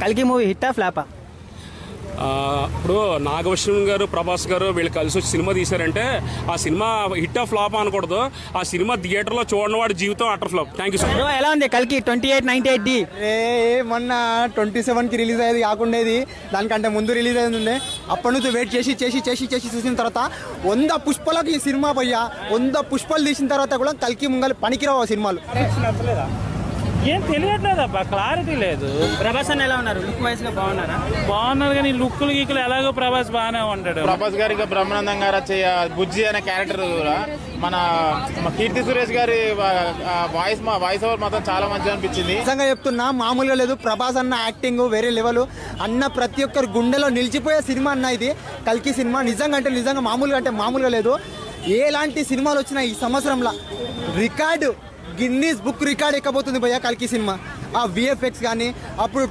కల్కి మూవీ హిట్టా ఫ్లాపా? ఇప్పుడు నాగభూషణ్ గారు, ప్రభాస్ గారు వీళ్ళు కలిసి వచ్చి సినిమా తీశారంటే ఆ సినిమా హిట్ ఆఫ్ ఫ్లాప్ అనకూడదు. ఆ సినిమా థియేటర్లో చూడని వాడి జీవితం utter flop. Thank you so much. ఎలా ఉంది కల్కి 2898D? మొన్న 27కి రిలీజ్ అయ్యేది కాకుండా దానికంటే ముందు రిలీజ్ అయింది. అప్పటి నుంచి వెయిట్ చేసి చూసిన తర్వాత 100 పుష్పలకు ఈ సినిమా పోయా. 100 పుష్పాలు తీసిన తర్వాత కూడా కల్కి ముంగలు పనికిరావు ఆ సినిమాలు. ఏం తెలియట్లేదు అబ్బా, క్లారిటీ లేదు. ప్రభాస్ అన్న ఎలా ఉన్నారు? లుక్ వైజ్ గా బాగున్నారా? బాగున్నారు కానీ లుక్కులు గీకులు ఎలాగో ప్రభాస్ బాగానే ఉంటాడు. ప్రభాస్ గారికి బ్రహ్మానందం గారు వచ్చే బుజ్జి అనే క్యారెక్టర్ కూడా మన కీర్తి సురేష్ గారి వాయిస్ ఓవర్ మాత్రం చాలా మంచిగా అనిపించింది. నిజంగా చెప్తున్నా, మామూలుగా లేదు. ప్రభాస్ అన్న యాక్టింగ్ వేరే లెవెల్ అన్న, ప్రతి ఒక్కరు గుండెలో నిలిచిపోయే సినిమా అన్న ఇది కల్కి సినిమా. నిజంగా మామూలుగా లేదు. ఎలాంటి సినిమాలు వచ్చినా ఈ సంవత్సరంలో రికార్డు గిన్నీస్ బుక్ రికార్డ్ ఎక్కబోతుంది భయ్యా కల్కి సినిమా. ఆ విఎఫ్ఎక్స్ కానీ అప్పుడు